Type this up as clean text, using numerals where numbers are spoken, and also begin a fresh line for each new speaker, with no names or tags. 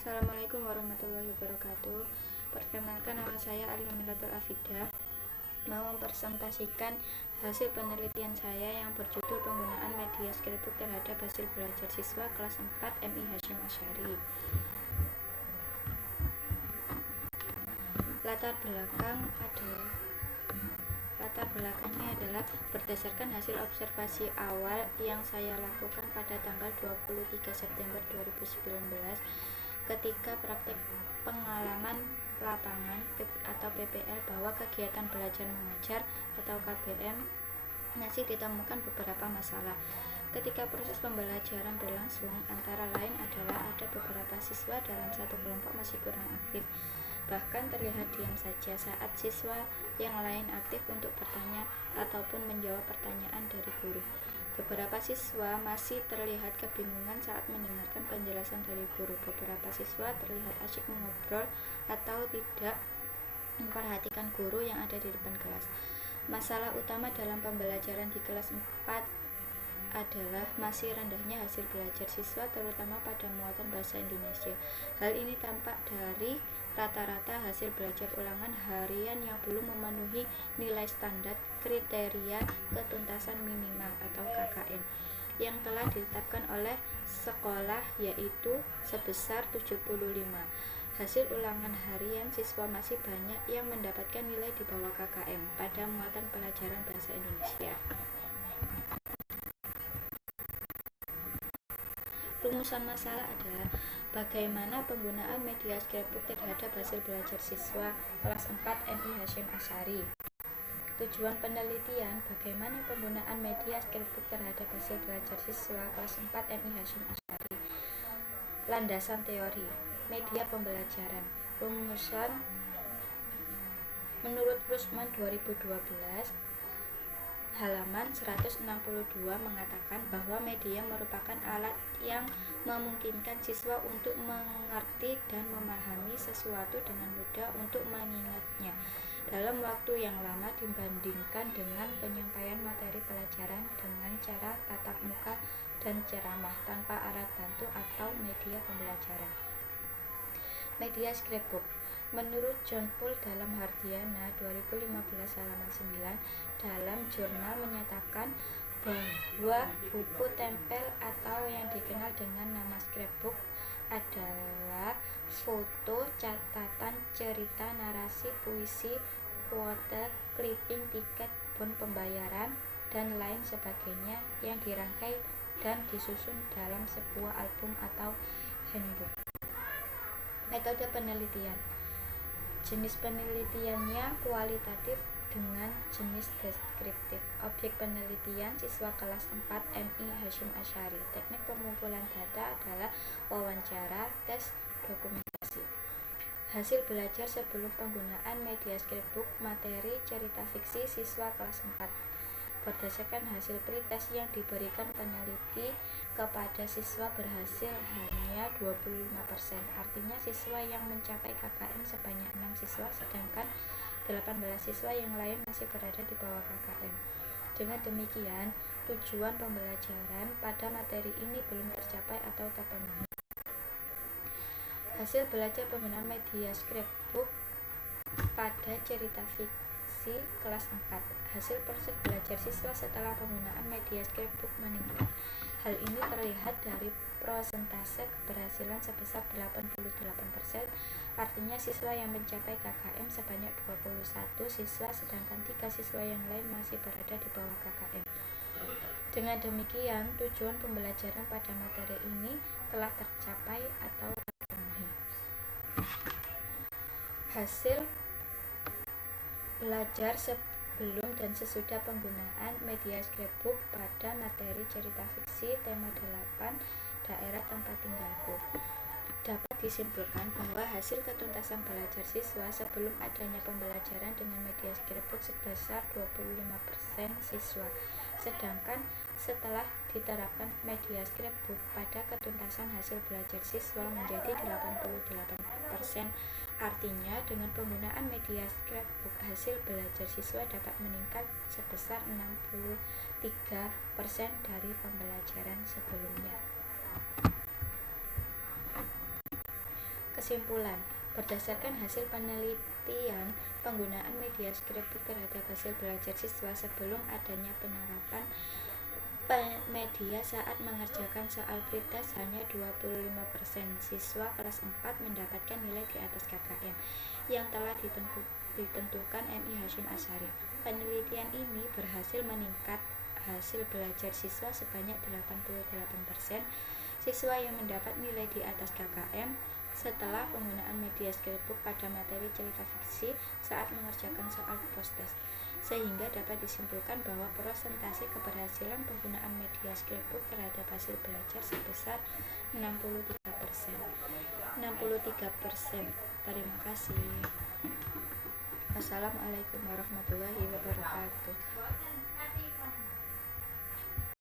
Assalamualaikum warahmatullahi wabarakatuh. Perkenalkan, nama saya Alhamdulillah Afida, mau mempresentasikan hasil penelitian saya yang berjudul penggunaan media scrapbook terhadap hasil belajar siswa kelas 4 MI Hasyim Asy'ari. Latar belakangnya adalah berdasarkan hasil observasi awal yang saya lakukan pada tanggal 23 September 2019 ketika praktek pengalaman lapangan atau PPL, bahwa kegiatan belajar mengajar atau KBM masih ditemukan beberapa masalah. Ketika proses pembelajaran berlangsung, antara lain adalah ada beberapa siswa dalam satu kelompok masih kurang aktif, bahkan terlihat diam saja saat siswa yang lain aktif untuk bertanya ataupun menjawab pertanyaan dari guru. Beberapa siswa masih terlihat kebingungan saat mendengarkan penjelasan dari guru. Beberapa siswa terlihat asyik mengobrol atau tidak memperhatikan guru yang ada di depan kelas. Masalah utama dalam pembelajaran di kelas 4 adalah masih rendahnya hasil belajar siswa, terutama pada muatan bahasa Indonesia. Hal ini tampak dari rata-rata hasil belajar ulangan harian yang belum memenuhi nilai standar kriteria ketuntasan minimal atau KKM yang telah ditetapkan oleh sekolah, yaitu sebesar 75. Hasil ulangan harian siswa masih banyak yang mendapatkan nilai di bawah KKM pada muatan pelajaran bahasa Indonesia. Rumusan masalah adalah bagaimana penggunaan media scrapbook terhadap hasil belajar siswa kelas 4 MI Hasyim Asy'ari. Tujuan penelitian, bagaimana penggunaan media scrapbook terhadap hasil belajar siswa kelas 4 MI Hasyim Asy'ari. Landasan teori media pembelajaran. Rumusan menurut Rusman 2012 halaman 162 mengatakan bahwa media merupakan alat yang memungkinkan siswa untuk mengerti dan memahami sesuatu dengan mudah untuk mengingatnya dalam waktu yang lama dibandingkan dengan penyampaian materi pelajaran dengan cara tatap muka dan ceramah tanpa alat bantu atau media pembelajaran. Media scrapbook. Menurut John Paul dalam Hardiana 2015 halaman 9, dalam jurnal menyatakan bahwa buku tempel atau yang dikenal dengan nama scrapbook adalah foto, catatan, cerita, narasi, puisi, quote, clipping, tiket, bon pembayaran, dan lain sebagainya yang dirangkai dan disusun dalam sebuah album atau handbook. Metode penelitian. Jenis penelitiannya kualitatif dengan jenis deskriptif. Objek penelitian siswa kelas 4 MI Hasyim Asy'ari. Teknik pengumpulan data adalah wawancara, tes, dokumentasi. Hasil belajar sebelum penggunaan media scrapbook, materi cerita fiksi siswa kelas 4. Berdasarkan hasil pretest yang diberikan peneliti kepada siswa berhasil hanya 25%. Artinya siswa yang mencapai KKM sebanyak 6 siswa, sedangkan 18 siswa yang lain masih berada di bawah KKM. Dengan demikian, tujuan pembelajaran pada materi ini belum tercapai atau terpenuhi. Hasil belajar penggunaan media scrapbook pada cerita fiksi kelas 4. Hasil proses belajar siswa setelah penggunaan media scrapbook meningkat. Hal ini terlihat dari persentase keberhasilan sebesar 88%, artinya siswa yang mencapai KKM sebanyak 21 siswa, sedangkan 3 siswa yang lain masih berada di bawah KKM. Dengan demikian, tujuan pembelajaran pada materi ini telah tercapai atau terpenuhi. Hasil belajar sebelum dan sesudah penggunaan media scrapbook pada materi cerita fiksi tema 8 daerah tempat tinggalku. Dapat disimpulkan bahwa hasil ketuntasan belajar siswa sebelum adanya pembelajaran dengan media scrapbook sebesar 25% siswa, sedangkan setelah diterapkan media scrapbook pada ketuntasan hasil belajar siswa menjadi 88%. Artinya dengan penggunaan media scrapbook hasil belajar siswa dapat meningkat sebesar 63% dari pembelajaran sebelumnya. Kesimpulan, berdasarkan hasil penelitian penggunaan media scrapbook terhadap hasil belajar siswa sebelum adanya penerapan media saat mengerjakan soal pretest, hanya 25% siswa kelas 4 mendapatkan nilai di atas KKM yang telah ditentukan MI Hasyim Asyari. Penelitian ini berhasil meningkat hasil belajar siswa sebanyak 88% siswa yang mendapat nilai di atas KKM setelah penggunaan media scrapbook pada materi cerita fiksi saat mengerjakan soal pretest, sehingga dapat disimpulkan bahwa persentase keberhasilan penggunaan media scrapbook terhadap hasil belajar sebesar 63%. Terima kasih. Wassalamualaikum warahmatullahi wabarakatuh.